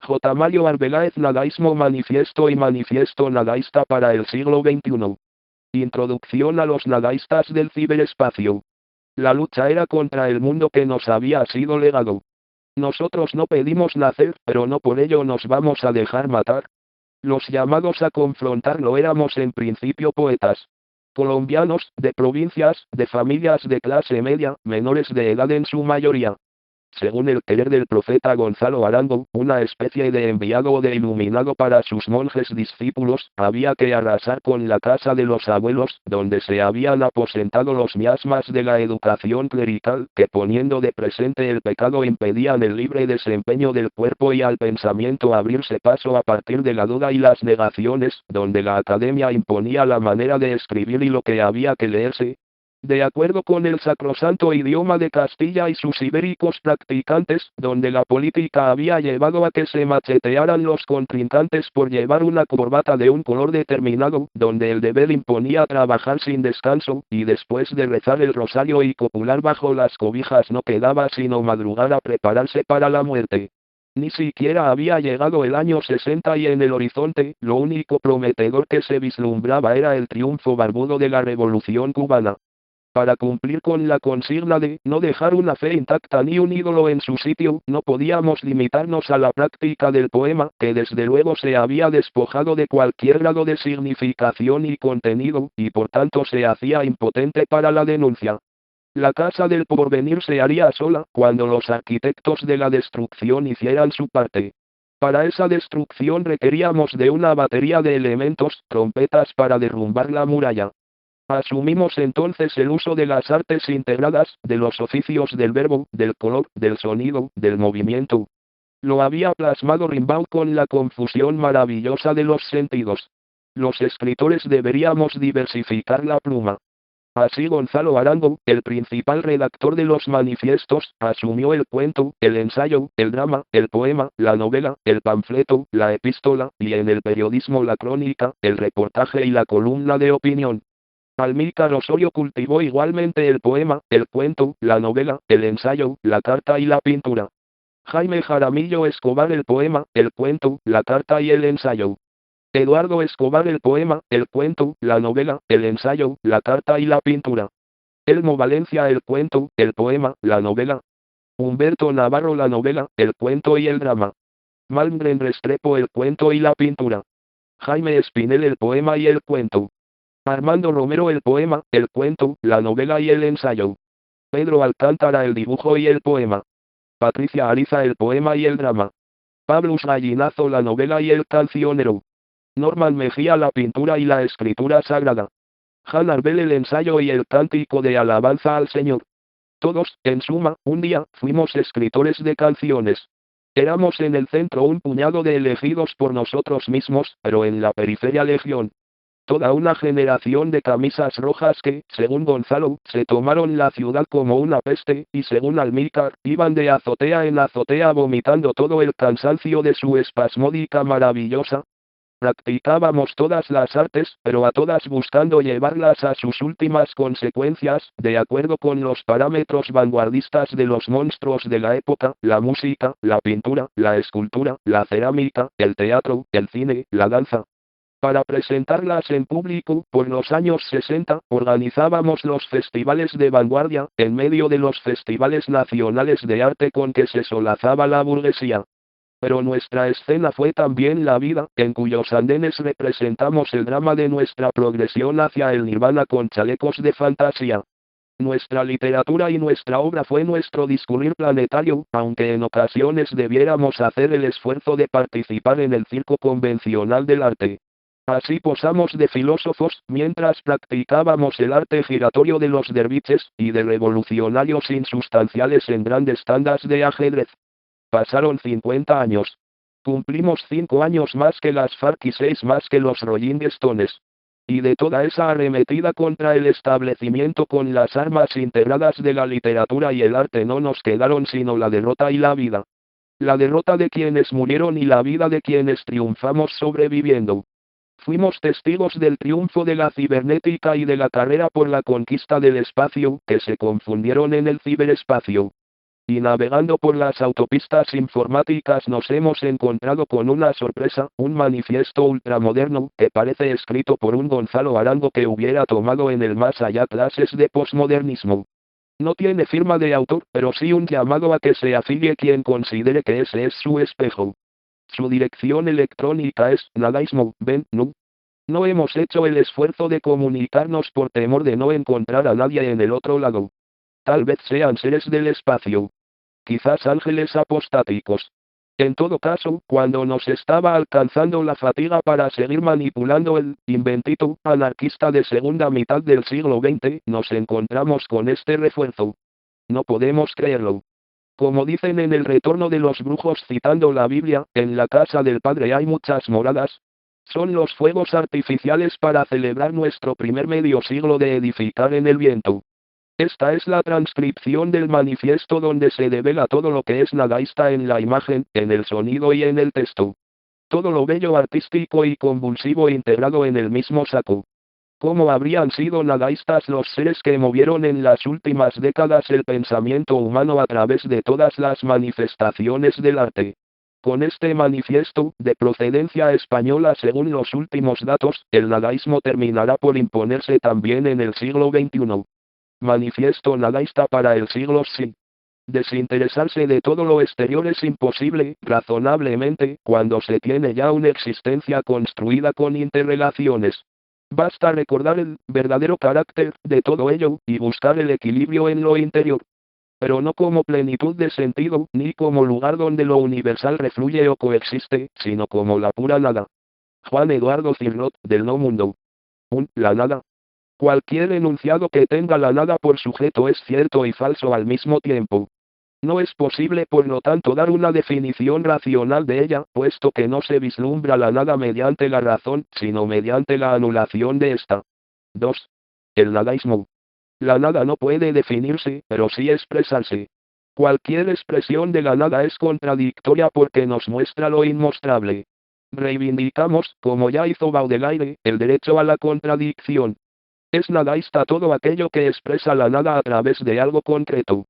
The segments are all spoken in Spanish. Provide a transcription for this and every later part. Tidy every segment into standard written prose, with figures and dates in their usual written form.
J. Mario Arbeláez, Nadaísmo Manifiesto y Manifiesto Nadaísta para el siglo XXI. Introducción a los nadaístas del ciberespacio. La lucha era contra el mundo que nos había sido legado. Nosotros no pedimos nacer, pero no por ello nos vamos a dejar matar. Los llamados a confrontarlo éramos en principio poetas colombianos, de provincias, de familias de clase media, menores de edad en su mayoría. Según el querer del profeta Gonzalo Arango, una especie de enviado o de iluminado para sus monjes discípulos, había que arrasar con la casa de los abuelos, donde se habían aposentado los miasmas de la educación clerical, que poniendo de presente el pecado impedían el libre desempeño del cuerpo y al pensamiento abrirse paso a partir de la duda y las negaciones, donde la academia imponía la manera de escribir y lo que había que leerse, de acuerdo con el sacrosanto idioma de Castilla y sus ibéricos practicantes, donde la política había llevado a que se machetearan los contrincantes por llevar una corbata de un color determinado, donde el deber imponía trabajar sin descanso, y después de rezar el rosario y copular bajo las cobijas no quedaba sino madrugar a prepararse para la muerte. Ni siquiera había llegado el año 60 y en el horizonte, lo único prometedor que se vislumbraba era el triunfo barbudo de la Revolución cubana. Para cumplir con la consigna de no dejar una fe intacta ni un ídolo en su sitio, no podíamos limitarnos a la práctica del poema, que desde luego se había despojado de cualquier grado de significación y contenido, y por tanto se hacía impotente para la denuncia. La casa del porvenir se haría sola, cuando los arquitectos de la destrucción hicieran su parte. Para esa destrucción requeríamos de una batería de elementos, trompetas para derrumbar la muralla. Asumimos entonces el uso de las artes integradas, de los oficios del verbo, del color, del sonido, del movimiento. Lo había plasmado Rimbaud con la confusión maravillosa de los sentidos. Los escritores deberíamos diversificar la pluma. Así Gonzalo Arango, el principal redactor de los manifiestos, asumió el cuento, el ensayo, el drama, el poema, la novela, el panfleto, la epístola, y en el periodismo la crónica, el reportaje y la columna de opinión. Amílcar Osorio cultivó igualmente el poema, el cuento, la novela, el ensayo, la carta y la pintura. Jaime Jaramillo Escobar el poema, el cuento, la carta y el ensayo. Eduardo Escobar el poema, el cuento, la novela, el ensayo, la carta y la pintura. Elmo Valencia el cuento, el poema, la novela. Humberto Navarro la novela, el cuento y el drama. Malmgren Restrepo el cuento y la pintura. Jaime Espinel el poema y el cuento. Armando Romero el poema, el cuento, la novela y el ensayo. Pedro Alcántara el dibujo y el poema. Patricia Ariza el poema y el drama. Pablos Gallinazo la novela y el cancionero. Norman Mejía la pintura y la escritura sagrada. Han Arbel el ensayo y el cántico de alabanza al Señor. Todos, en suma, un día, fuimos escritores de canciones. Éramos en el centro un puñado de elegidos por nosotros mismos, pero en la periferia legión. Toda una generación de camisas rojas que, según Gonzalo, se tomaron la ciudad como una peste, y según Amílcar, iban de azotea en azotea vomitando todo el cansancio de su espasmódica maravillosa. Practicábamos todas las artes, pero a todas buscando llevarlas a sus últimas consecuencias, de acuerdo con los parámetros vanguardistas de los monstruos de la época, la música, la pintura, la escultura, la cerámica, el teatro, el cine, la danza. Para presentarlas en público, por los años 60, organizábamos los festivales de vanguardia, en medio de los festivales nacionales de arte con que se solazaba la burguesía. Pero nuestra escena fue también la vida, en cuyos andenes representamos el drama de nuestra progresión hacia el nirvana con chalecos de fantasía. Nuestra literatura y nuestra obra fue nuestro discurrir planetario, aunque en ocasiones debiéramos hacer el esfuerzo de participar en el circo convencional del arte. Así posamos de filósofos, mientras practicábamos el arte giratorio de los derviches, y de revolucionarios insustanciales en grandes tandas de ajedrez. Pasaron 50 años. Cumplimos 5 años más que las FARC y 6 más que los Rolling Stones. Y de toda esa arremetida contra el establecimiento con las armas integradas de la literatura y el arte no nos quedaron sino la derrota y la vida. La derrota de quienes murieron y la vida de quienes triunfamos sobreviviendo. Fuimos testigos del triunfo de la cibernética y de la carrera por la conquista del espacio, que se confundieron en el ciberespacio. Y navegando por las autopistas informáticas nos hemos encontrado con una sorpresa, un manifiesto ultramoderno, que parece escrito por un Gonzalo Arango que hubiera tomado en el más allá clases de posmodernismo. No tiene firma de autor, pero sí un llamado a que se afilie quien considere que ese es su espejo. Su dirección electrónica es nadaismo.nu. No hemos hecho el esfuerzo de comunicarnos por temor de no encontrar a nadie en el otro lado. Tal vez sean seres del espacio. Quizás ángeles apostáticos. En todo caso, cuando nos estaba alcanzando la fatiga para seguir manipulando el inventito anarquista de segunda mitad del siglo XX, nos encontramos con este refuerzo. No podemos creerlo. Como dicen en El Retorno de los Brujos citando la Biblia, en la casa del Padre hay muchas moradas. Son los fuegos artificiales para celebrar nuestro primer medio siglo de edificar en el viento. Esta es la transcripción del manifiesto donde se devela todo lo que es nadaísta en la imagen, en el sonido y en el texto. Todo lo bello artístico y convulsivo integrado en el mismo saco. ¿Cómo habrían sido nadaístas los seres que movieron en las últimas décadas el pensamiento humano a través de todas las manifestaciones del arte? Con este manifiesto, de procedencia española según los últimos datos, el nadaísmo terminará por imponerse también en el siglo XXI. Manifiesto nadaísta para el siglo sí. Desinteresarse de todo lo exterior es imposible, razonablemente, cuando se tiene ya una existencia construida con interrelaciones. Basta recordar el verdadero carácter de todo ello, y buscar el equilibrio en lo interior. Pero no como plenitud de sentido, ni como lugar donde lo universal refluye o coexiste, sino como la pura nada. Juan Eduardo Cirlot, del No Mundo. La nada. Cualquier enunciado que tenga la nada por sujeto es cierto y falso al mismo tiempo. No es posible por lo tanto dar una definición racional de ella, puesto que no se vislumbra la nada mediante la razón, sino mediante la anulación de esta. 2. El nadaísmo. La nada no puede definirse, pero sí expresarse. Cualquier expresión de la nada es contradictoria porque nos muestra lo inmostrable. Reivindicamos, como ya hizo Baudelaire, el derecho a la contradicción. Es nadaísta todo aquello que expresa la nada a través de algo concreto.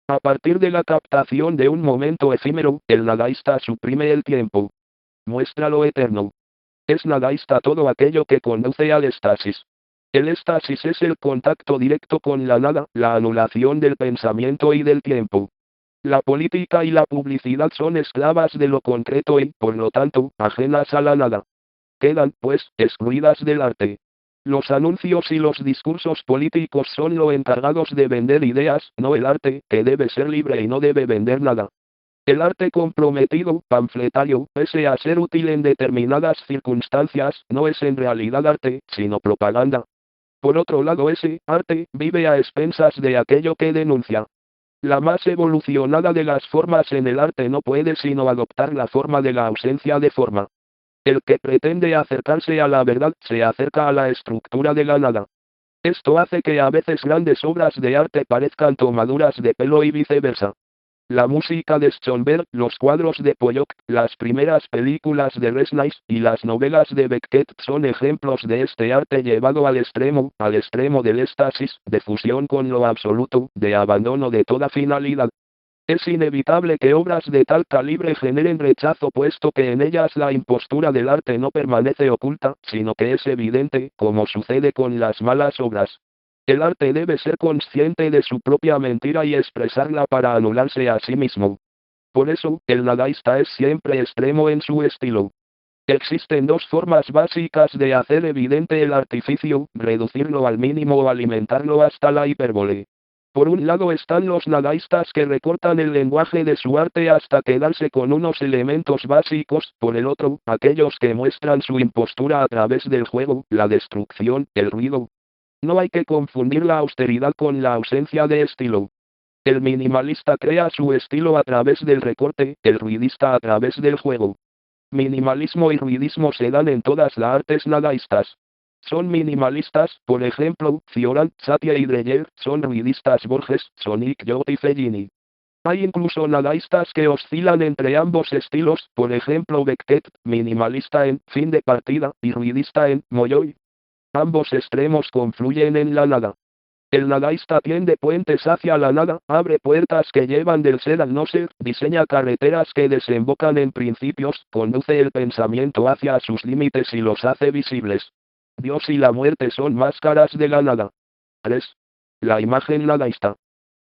A partir de la captación de un momento efímero, el nadaísta suprime el tiempo. Muestra lo eterno. Es nadaísta todo aquello que conduce al éxtasis. El éxtasis es el contacto directo con la nada, la anulación del pensamiento y del tiempo. La política y la publicidad son esclavas de lo concreto y, por lo tanto, ajenas a la nada. Quedan, pues, excluidas del arte. Los anuncios y los discursos políticos son lo encargados de vender ideas, no el arte, que debe ser libre y no debe vender nada. El arte comprometido, panfletario, pese a ser útil en determinadas circunstancias, no es en realidad arte, sino propaganda. Por otro lado, ese arte vive a expensas de aquello que denuncia. La más evolucionada de las formas en el arte no puede sino adoptar la forma de la ausencia de forma. El que pretende acercarse a la verdad se acerca a la estructura de la nada. Esto hace que a veces grandes obras de arte parezcan tomaduras de pelo y viceversa. La música de Schoenberg, los cuadros de Pollock, las primeras películas de Resnais y las novelas de Beckett son ejemplos de este arte llevado al extremo del éxtasis, de fusión con lo absoluto, de abandono de toda finalidad. Es inevitable que obras de tal calibre generen rechazo puesto que en ellas la impostura del arte no permanece oculta, sino que es evidente, como sucede con las malas obras. El arte debe ser consciente de su propia mentira y expresarla para anularse a sí mismo. Por eso, el nadaísta es siempre extremo en su estilo. Existen dos formas básicas de hacer evidente el artificio, reducirlo al mínimo o alimentarlo hasta la hipérbole. Por un lado están los nadaístas que recortan el lenguaje de su arte hasta quedarse con unos elementos básicos, por el otro, aquellos que muestran su impostura a través del juego, la destrucción, el ruido. No hay que confundir la austeridad con la ausencia de estilo. El minimalista crea su estilo a través del recorte, el ruidista a través del juego. Minimalismo y ruidismo se dan en todas las artes nadaístas. Son minimalistas, por ejemplo, Cioran, Satie y Dreyer, son ruidistas Borges, Sonic Youth y Fellini. Hay incluso nadaístas que oscilan entre ambos estilos, por ejemplo Beckett, minimalista en Fin de Partida, y ruidista en Molloy. Ambos extremos confluyen en la nada. El nadaísta tiende puentes hacia la nada, abre puertas que llevan del ser al no ser, diseña carreteras que desembocan en principios, conduce el pensamiento hacia sus límites y los hace visibles. Dios y la muerte son máscaras de la nada. 3. La imagen nadaísta.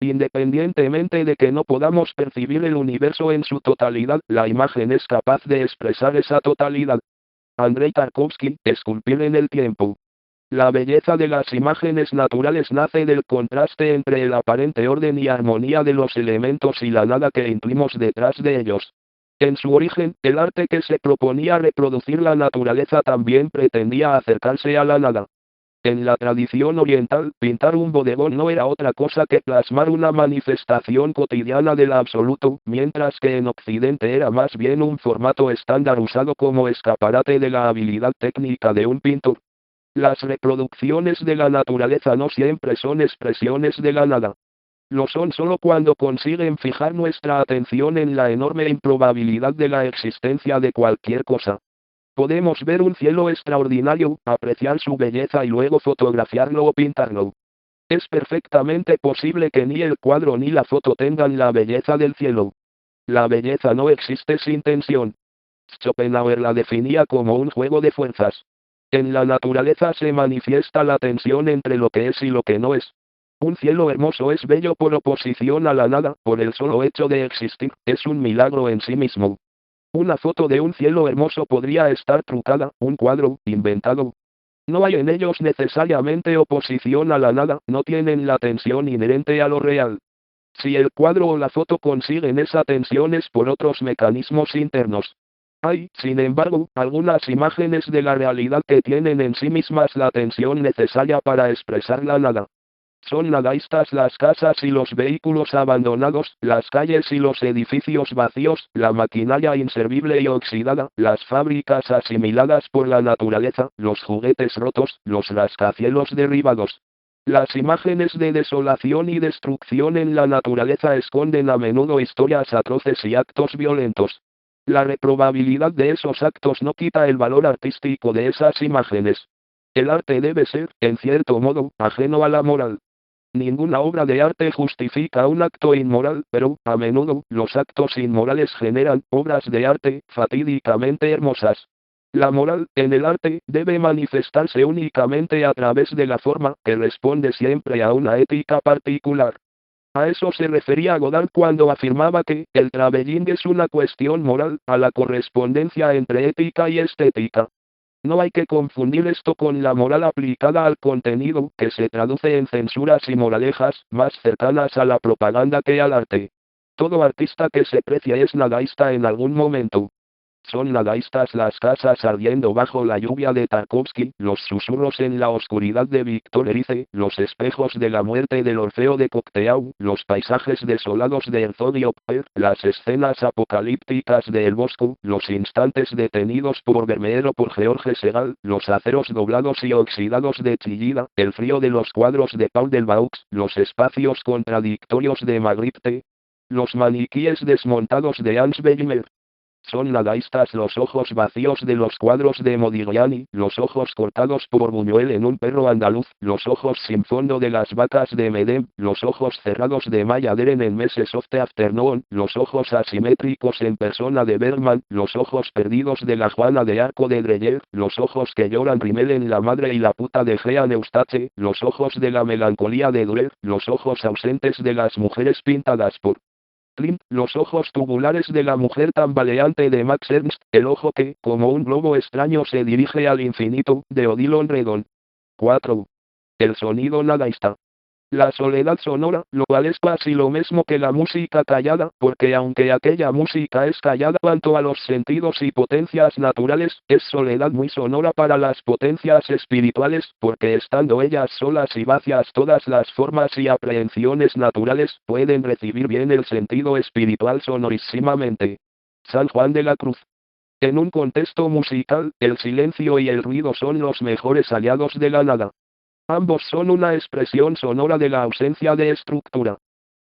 Independientemente de que no podamos percibir el universo en su totalidad, la imagen es capaz de expresar esa totalidad. Andrei Tarkovsky, Esculpir en el tiempo. La belleza de las imágenes naturales nace del contraste entre el aparente orden y armonía de los elementos y la nada que intuimos detrás de ellos. En su origen, el arte que se proponía reproducir la naturaleza también pretendía acercarse a la nada. En la tradición oriental, pintar un bodegón no era otra cosa que plasmar una manifestación cotidiana del absoluto, mientras que en Occidente era más bien un formato estándar usado como escaparate de la habilidad técnica de un pintor. Las reproducciones de la naturaleza no siempre son expresiones de la nada. Lo son solo cuando consiguen fijar nuestra atención en la enorme improbabilidad de la existencia de cualquier cosa. Podemos ver un cielo extraordinario, apreciar su belleza y luego fotografiarlo o pintarlo. Es perfectamente posible que ni el cuadro ni la foto tengan la belleza del cielo. La belleza no existe sin tensión. Schopenhauer la definía como un juego de fuerzas. En la naturaleza se manifiesta la tensión entre lo que es y lo que no es. Un cielo hermoso es bello por oposición a la nada, por el solo hecho de existir, es un milagro en sí mismo. Una foto de un cielo hermoso podría estar trucada, un cuadro, inventado. No hay en ellos necesariamente oposición a la nada, no tienen la tensión inherente a lo real. Si el cuadro o la foto consiguen esa tensión es por otros mecanismos internos. Hay, sin embargo, algunas imágenes de la realidad que tienen en sí mismas la tensión necesaria para expresar la nada. Son nadaístas las casas y los vehículos abandonados, las calles y los edificios vacíos, la maquinaria inservible y oxidada, las fábricas asimiladas por la naturaleza, los juguetes rotos, los rascacielos derribados. Las imágenes de desolación y destrucción en la naturaleza esconden a menudo historias atroces y actos violentos. La reprobabilidad de esos actos no quita el valor artístico de esas imágenes. El arte debe ser, en cierto modo, ajeno a la moral. Ninguna obra de arte justifica un acto inmoral, pero, a menudo, los actos inmorales generan obras de arte fatídicamente hermosas. La moral, en el arte, debe manifestarse únicamente a través de la forma, que responde siempre a una ética particular. A eso se refería Godard cuando afirmaba que, el travelling es una cuestión moral, a la correspondencia entre ética y estética. No hay que confundir esto con la moral aplicada al contenido, que se traduce en censuras y moralejas, más cercanas a la propaganda que al arte. Todo artista que se precie es nadaísta en algún momento. Son nadaístas las casas ardiendo bajo la lluvia de Tarkovsky, los susurros en la oscuridad de Victor Erice, los espejos de la muerte del Orfeo de Cocteau, los paisajes desolados de Herzog y Hopper, las escenas apocalípticas de El Bosco, los instantes detenidos por Vermeer o por George Segal, los aceros doblados y oxidados de Chillida, el frío de los cuadros de Paul Delvaux, los espacios contradictorios de Magritte, los maniquíes desmontados de Hans Bellimer. Son nadaístas los ojos vacíos de los cuadros de Modigliani, los ojos cortados por Buñuel en Un perro andaluz, los ojos sin fondo de las vacas de Medem, los ojos cerrados de Maya Deren en Meses of the Afternoon, los ojos asimétricos en Persona de Bergman, los ojos perdidos de la Juana de Arco de Dreyer, los ojos que lloran Rimmel en La madre y la puta de Jean Eustache, los ojos de la melancolía de Durer, los ojos ausentes de las mujeres pintadas por Klimt, los ojos tubulares de la mujer tambaleante de Max Ernst, el ojo que, como un globo extraño se dirige al infinito, de Odilon Redon. 4. El sonido nadaísta. La soledad sonora, lo cual es casi lo mismo que la música callada, porque aunque aquella música es callada cuanto a los sentidos y potencias naturales, es soledad muy sonora para las potencias espirituales, porque estando ellas solas y vacías todas las formas y aprehensiones naturales, pueden recibir bien el sentido espiritual sonorísimamente. San Juan de la Cruz. En un contexto musical, el silencio y el ruido son los mejores aliados de la nada. Ambos son una expresión sonora de la ausencia de estructura.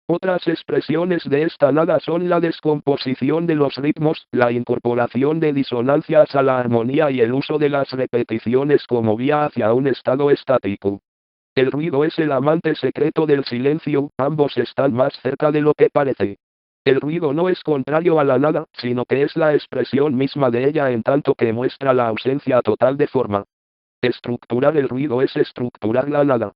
Otras expresiones de esta nada son la descomposición de los ritmos, la incorporación de disonancias a la armonía y el uso de las repeticiones como vía hacia un estado estático. El ruido es el amante secreto del silencio, ambos están más cerca de lo que parece. El ruido no es contrario a la nada, sino que es la expresión misma de ella en tanto que muestra la ausencia total de forma. Estructurar el ruido es estructurar la nada.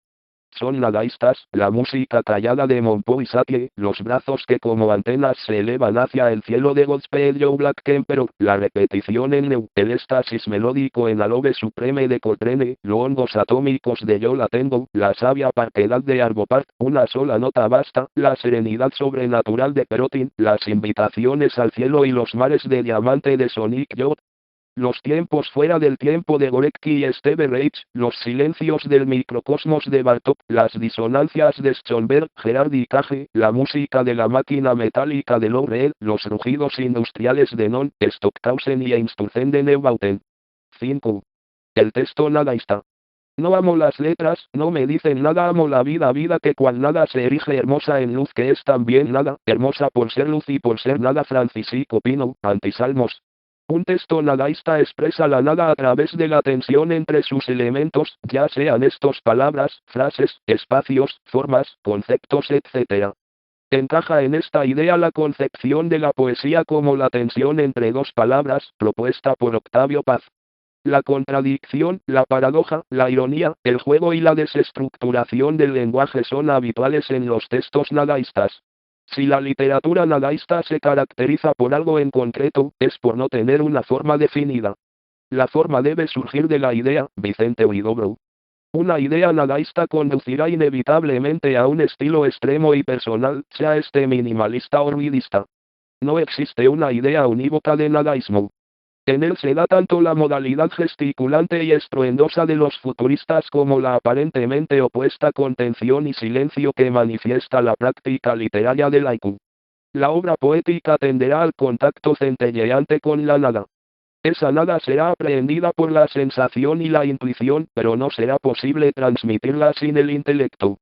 Son nadaístas, la música callada de Monpou y Satie, los brazos que como antenas se elevan hacia el cielo de Godspeed Joe Black Emperor, la repetición en Neu, el éxtasis melódico en Alobe Supreme de Coltrane, los hongos atómicos de Yo la tengo, la sabia parquedad de Arvo Part, una sola nota basta, la serenidad sobrenatural de Perotin, las invitaciones al cielo y los mares de diamante de Sonic Youth. Los tiempos fuera del tiempo de Gorecki y Steve Reich, los silencios del microcosmos de Bartók, las disonancias de Schoenberg, Gerard y Cage, la música de la máquina metálica de Loreel, los rugidos industriales de Non, Stockhausen y Einstürzen de Neubauten. 5. El texto nadaísta. No amo las letras, no me dicen nada, amo la vida, vida que cual nada se erige hermosa en luz que es también nada, hermosa por ser luz y por ser nada. Francisco Pino, Antisalmos. Un texto nadaísta expresa la nada a través de la tensión entre sus elementos, ya sean estos palabras, frases, espacios, formas, conceptos, etc. Encaja en esta idea la concepción de la poesía como la tensión entre dos palabras, propuesta por Octavio Paz. La contradicción, la paradoja, la ironía, el juego y la desestructuración del lenguaje son habituales en los textos nadaístas. Si la literatura nadaísta se caracteriza por algo en concreto, es por no tener una forma definida. La forma debe surgir de la idea, Vicente Huidobro. Una idea nadaísta conducirá inevitablemente a un estilo extremo y personal, sea este minimalista o ruidista. No existe una idea unívoca de nadaísmo. En él se da tanto la modalidad gesticulante y estruendosa de los futuristas como la aparentemente opuesta contención y silencio que manifiesta la práctica literaria del haiku. La obra poética tenderá al contacto centelleante con la nada. Esa nada será aprehendida por la sensación y la intuición, pero no será posible transmitirla sin el intelecto.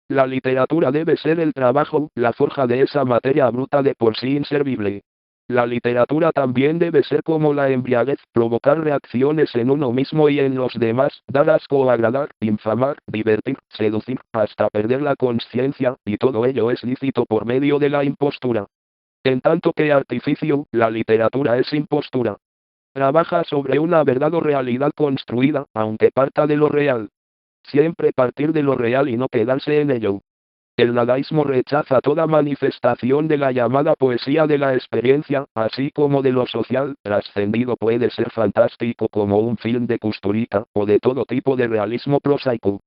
La literatura debe ser el trabajo, la forja de esa materia bruta de por sí inservible. La literatura también debe ser como la embriaguez, provocar reacciones en uno mismo y en los demás, dar asco o agradar, infamar, divertir, seducir, hasta perder la conciencia, y todo ello es lícito por medio de la impostura. En tanto que artificio, la literatura es impostura. Trabaja sobre una verdad o realidad construida, aunque parta de lo real. Siempre partir de lo real y no quedarse en ello. El nadaísmo rechaza toda manifestación de la llamada poesía de la experiencia, así como de lo social, trascendido puede ser fantástico como un film de Kusturica, o de todo tipo de realismo prosaico.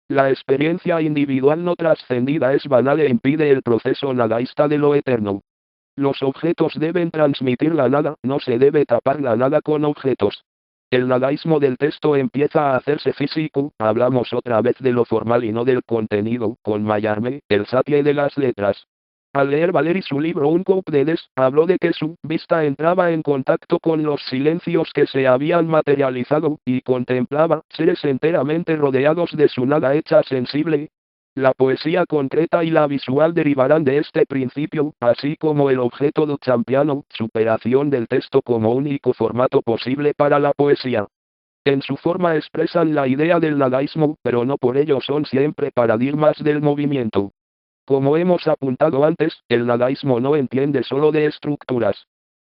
La experiencia individual no trascendida es banal e impide el proceso nadaísta de lo eterno. Los objetos deben transmitir la nada, no se debe tapar la nada con objetos. El nadaísmo del texto empieza a hacerse físico, hablamos otra vez de lo formal y no del contenido, con Mallarmé, el Satie de las letras. Al leer Valéry su libro Un Coup de Des, habló de que su vista entraba en contacto con los silencios que se habían materializado, y contemplaba seres enteramente rodeados de su nada hecha sensible. La poesía concreta y la visual derivarán de este principio, así como el objeto duchampiano, superación del texto como único formato posible para la poesía. En su forma expresan la idea del nadaísmo, pero no por ello son siempre paradigmas del movimiento. Como hemos apuntado antes, el nadaísmo no entiende solo de estructuras.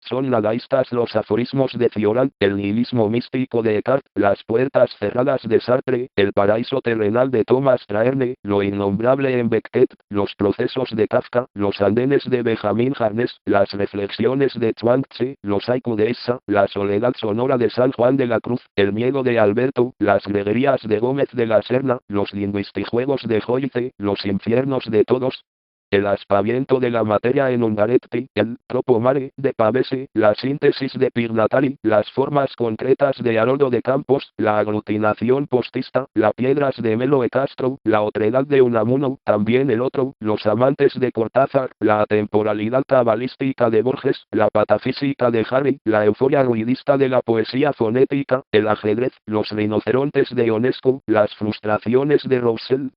Son nadaístas los aforismos de Cioran, el nihilismo místico de Descartes, las puertas cerradas de Sartre, el paraíso terrenal de Thomas Traerne, lo innombrable en Beckett, los procesos de Kafka, los andenes de Benjamin Harness, las reflexiones de Zhuangzi, los haiku de Essa, la soledad sonora de San Juan de la Cruz, el miedo de Alberto, las greguerías de Gómez de la Serna, los lingüistijuegos de Joyce, los infiernos de todos, el aspaviento de la materia en Ungaretti, el troppo mare de Pavese, la síntesis de Pirnatali, las formas concretas de Haroldo de Campos, la aglutinación postista, las piedras de Melo e Castro, la otredad de Unamuno, también el otro, los amantes de Cortázar, la atemporalidad cabalística de Borges, la patafísica de Harry, la euforia ruidista de la poesía fonética, el ajedrez, los rinocerontes de Ionesco, las frustraciones de Roussel,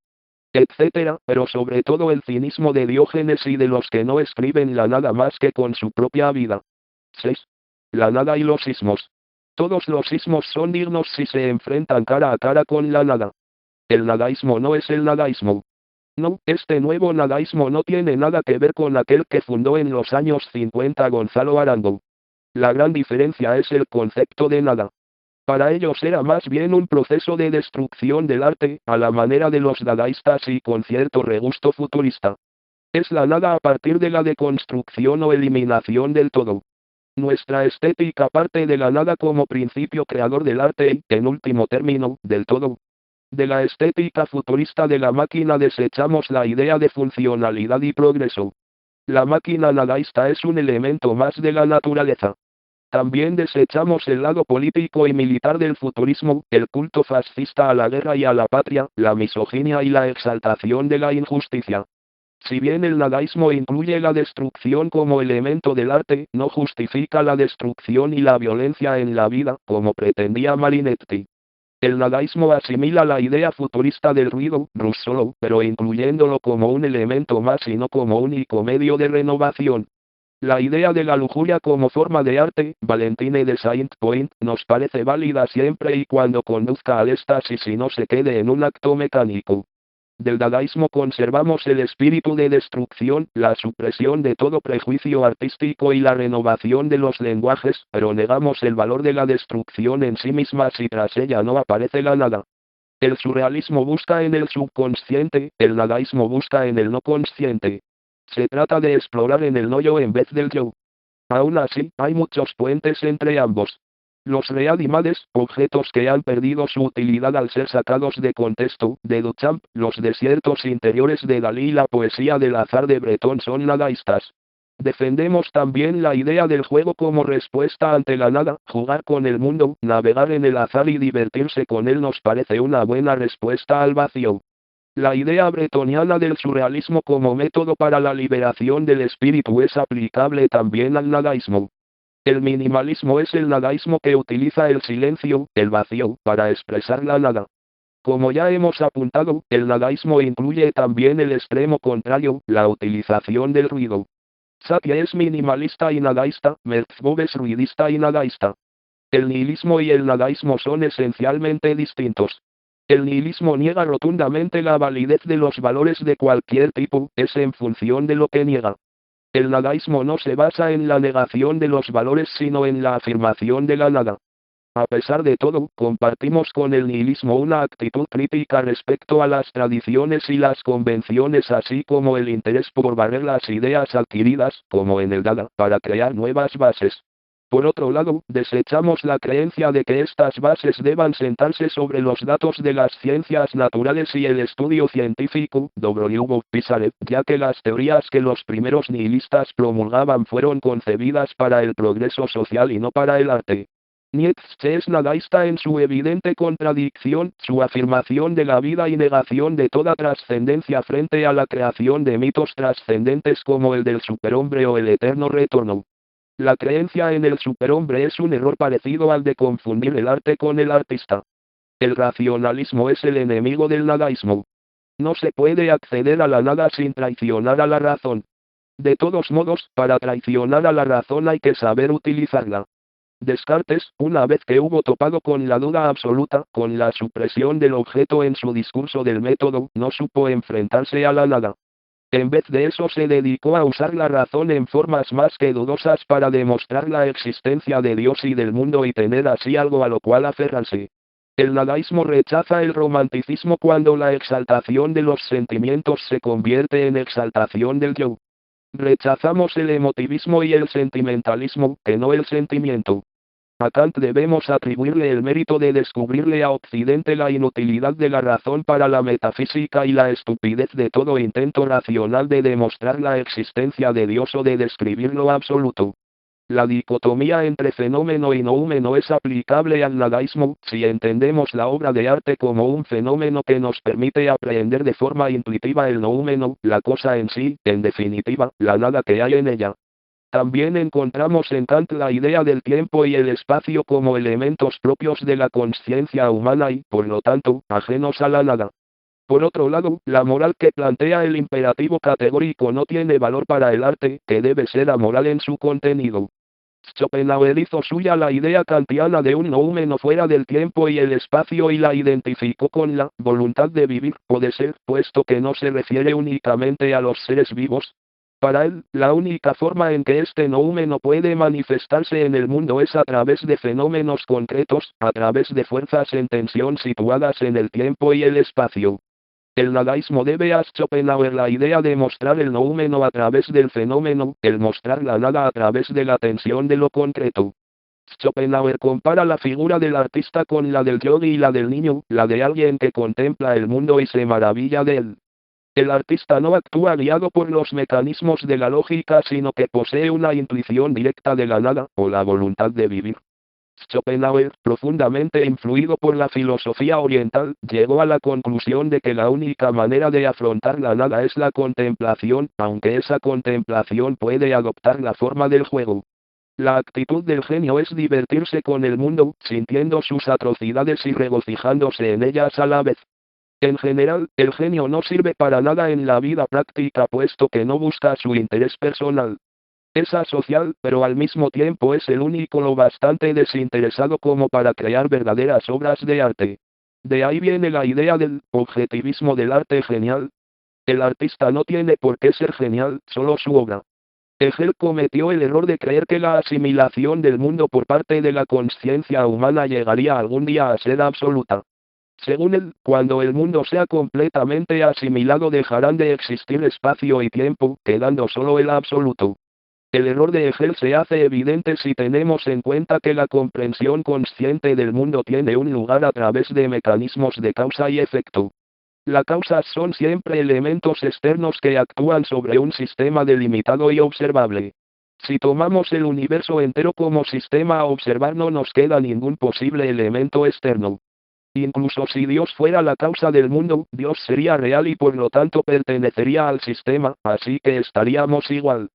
etc., pero sobre todo el cinismo de Diógenes y de los que no escriben la nada más que con su propia vida. 6. La nada y los sismos. Todos los sismos son dignos si se enfrentan cara a cara con la nada. El nadaísmo no es el nadaísmo. No, este nuevo nadaísmo no tiene nada que ver con aquel que fundó en los años 50 Gonzalo Arango. La gran diferencia es el concepto de nada. Para ellos era más bien un proceso de destrucción del arte, a la manera de los dadaístas y con cierto regusto futurista. Es la nada a partir de la deconstrucción o eliminación del todo. Nuestra estética parte de la nada como principio creador del arte y, en último término, del todo. De la estética futurista de la máquina desechamos la idea de funcionalidad y progreso. La máquina nadaísta es un elemento más de la naturaleza. También desechamos el lado político y militar del futurismo, el culto fascista a la guerra y a la patria, la misoginia y la exaltación de la injusticia. Si bien el nadaísmo incluye la destrucción como elemento del arte, no justifica la destrucción y la violencia en la vida, como pretendía Marinetti. El nadaísmo asimila la idea futurista del ruido, Russolo, pero incluyéndolo como un elemento más y no como único medio de renovación. La idea de la lujuria como forma de arte, Valentine de Saint-Point, nos parece válida siempre y cuando conduzca al éxtasis y no se quede en un acto mecánico. Del dadaísmo conservamos el espíritu de destrucción, la supresión de todo prejuicio artístico y la renovación de los lenguajes, pero negamos el valor de la destrucción en sí misma si tras ella no aparece la nada. El surrealismo busca en el subconsciente, el dadaísmo busca en el no consciente. Se trata de explorar en el no yo en vez del yo. Aún así, hay muchos puentes entre ambos. Los reanimades, objetos que han perdido su utilidad al ser sacados de contexto, de Duchamp, los desiertos interiores de Dalí y la poesía del azar de Breton son nadaístas. Defendemos también la idea del juego como respuesta ante la nada, jugar con el mundo, navegar en el azar y divertirse con él nos parece una buena respuesta al vacío. La idea bretoniana del surrealismo como método para la liberación del espíritu es aplicable también al nadaísmo. El minimalismo es el nadaísmo que utiliza el silencio, el vacío, para expresar la nada. Como ya hemos apuntado, el nadaísmo incluye también el extremo contrario, la utilización del ruido. Satya es minimalista y nadaísta, Merkabov es ruidista y nadaísta. El nihilismo y el nadaísmo son esencialmente distintos. El nihilismo niega rotundamente la validez de los valores de cualquier tipo, es en función de lo que niega. El nadaísmo no se basa en la negación de los valores sino en la afirmación de la nada. A pesar de todo, compartimos con el nihilismo una actitud crítica respecto a las tradiciones y las convenciones así como el interés por barrer las ideas adquiridas, como en el Dada, para crear nuevas bases. Por otro lado, desechamos la creencia de que estas bases deban sentarse sobre los datos de las ciencias naturales y el estudio científico, Dobrolyubov Pisarev, ya que las teorías que los primeros nihilistas promulgaban fueron concebidas para el progreso social y no para el arte. Nietzsche es nadaísta en su evidente contradicción, su afirmación de la vida y negación de toda trascendencia frente a la creación de mitos trascendentes como el del superhombre o el eterno retorno. La creencia en el superhombre es un error parecido al de confundir el arte con el artista. El racionalismo es el enemigo del nadaísmo. No se puede acceder a la nada sin traicionar a la razón. De todos modos, para traicionar a la razón hay que saber utilizarla. Descartes, una vez que hubo topado con la duda absoluta, con la supresión del objeto en su discurso del método, no supo enfrentarse a la nada. En vez de eso se dedicó a usar la razón en formas más que dudosas para demostrar la existencia de Dios y del mundo y tener así algo a lo cual aferrarse. El nadaísmo rechaza el romanticismo cuando la exaltación de los sentimientos se convierte en exaltación del yo. Rechazamos el emotivismo y el sentimentalismo, que no el sentimiento. A Kant debemos atribuirle el mérito de descubrirle a Occidente la inutilidad de la razón para la metafísica y la estupidez de todo intento racional de demostrar la existencia de Dios o de describir lo absoluto. La dicotomía entre fenómeno y noúmeno es aplicable al nadaísmo, si entendemos la obra de arte como un fenómeno que nos permite aprehender de forma intuitiva el noúmeno, la cosa en sí, en definitiva, la nada que hay en ella. También encontramos en Kant la idea del tiempo y el espacio como elementos propios de la conciencia humana y, por lo tanto, ajenos a la nada. Por otro lado, la moral que plantea el imperativo categórico no tiene valor para el arte, que debe ser amoral en su contenido. Schopenhauer hizo suya la idea kantiana de un noumeno fuera del tiempo y el espacio y la identificó con la voluntad de vivir o de ser, puesto que no se refiere únicamente a los seres vivos. Para él, la única forma en que este noumeno puede manifestarse en el mundo es a través de fenómenos concretos, a través de fuerzas en tensión situadas en el tiempo y el espacio. El nadaísmo debe a Schopenhauer la idea de mostrar el noumeno a través del fenómeno, el mostrar la nada a través de la tensión de lo concreto. Schopenhauer compara la figura del artista con la del yogi y la del niño, la de alguien que contempla el mundo y se maravilla de él. El artista no actúa guiado por los mecanismos de la lógica, sino que posee una intuición directa de la nada, o la voluntad de vivir. Schopenhauer, profundamente influido por la filosofía oriental, llegó a la conclusión de que la única manera de afrontar la nada es la contemplación, aunque esa contemplación puede adoptar la forma del juego. La actitud del genio es divertirse con el mundo, sintiendo sus atrocidades y regocijándose en ellas a la vez. En general, el genio no sirve para nada en la vida práctica puesto que no busca su interés personal. Es asocial, pero al mismo tiempo es el único lo bastante desinteresado como para crear verdaderas obras de arte. De ahí viene la idea del objetivismo del arte genial. El artista no tiene por qué ser genial, solo su obra. Hegel cometió el error de creer que la asimilación del mundo por parte de la conciencia humana llegaría algún día a ser absoluta. Según él, cuando el mundo sea completamente asimilado dejarán de existir espacio y tiempo, quedando solo el absoluto. El error de Hegel se hace evidente si tenemos en cuenta que la comprensión consciente del mundo tiene un lugar a través de mecanismos de causa y efecto. Las causas son siempre elementos externos que actúan sobre un sistema delimitado y observable. Si tomamos el universo entero como sistema a observar no nos queda ningún posible elemento externo. Incluso si Dios fuera la causa del mundo, Dios sería real y por lo tanto pertenecería al sistema, así que estaríamos igual.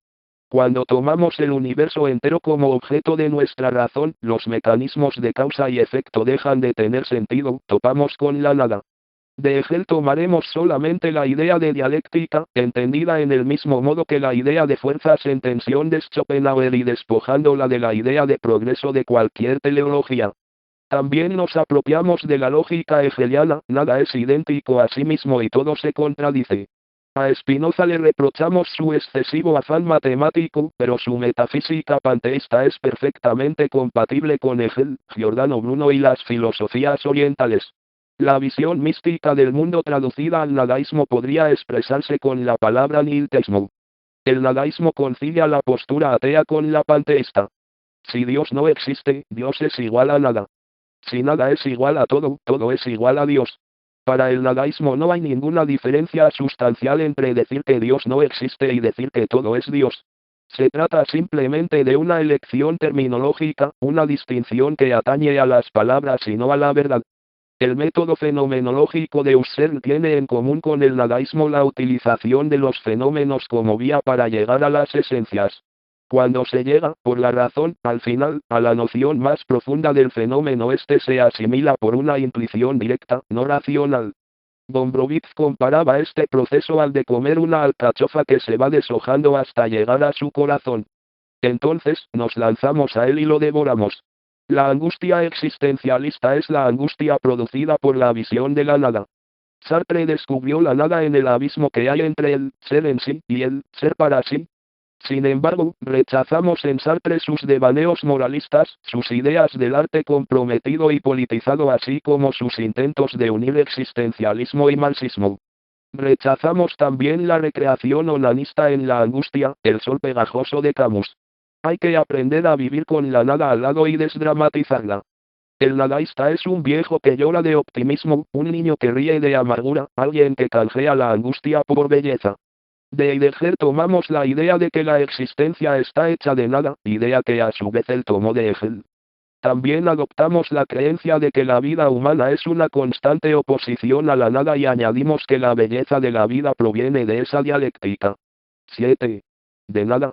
Cuando tomamos el universo entero como objeto de nuestra razón, los mecanismos de causa y efecto dejan de tener sentido, topamos con la nada. De Hegel tomaremos solamente la idea de dialéctica, entendida en el mismo modo que la idea de fuerzas en tensión de Schopenhauer y despojándola de la idea de progreso de cualquier teleología. También nos apropiamos de la lógica hegeliana, nada es idéntico a sí mismo y todo se contradice. A Spinoza le reprochamos su excesivo afán matemático, pero su metafísica panteísta es perfectamente compatible con Hegel, Giordano Bruno y las filosofías orientales. La visión mística del mundo traducida al nadaísmo podría expresarse con la palabra nihilteismo. El nadaísmo concilia la postura atea con la panteísta. Si Dios no existe, Dios es igual a nada. Si nada es igual a todo, todo es igual a Dios. Para el nadaísmo no hay ninguna diferencia sustancial entre decir que Dios no existe y decir que todo es Dios. Se trata simplemente de una elección terminológica, una distinción que atañe a las palabras y no a la verdad. El método fenomenológico de Husserl tiene en común con el nadaísmo la utilización de los fenómenos como vía para llegar a las esencias. Cuando se llega, por la razón, al final, a la noción más profunda del fenómeno, este se asimila por una intuición directa, no racional. Gombrowicz comparaba este proceso al de comer una alcachofa que se va deshojando hasta llegar a su corazón. Entonces, nos lanzamos a él y lo devoramos. La angustia existencialista es la angustia producida por la visión de la nada. Sartre descubrió la nada en el abismo que hay entre el ser en sí y el ser para sí. Sin embargo, rechazamos en Sartre sus devaneos moralistas, sus ideas del arte comprometido y politizado así como sus intentos de unir existencialismo y marxismo. Rechazamos también la recreación onanista en la angustia, el sol pegajoso de Camus. Hay que aprender a vivir con la nada al lado y desdramatizarla. El nadaísta es un viejo que llora de optimismo, un niño que ríe de amargura, alguien que canjea la angustia por belleza. De Heidegger tomamos la idea de que la existencia está hecha de nada, idea que a su vez él tomó de Hegel. También adoptamos la creencia de que la vida humana es una constante oposición a la nada y añadimos que la belleza de la vida proviene de esa dialéctica. 7. De nada.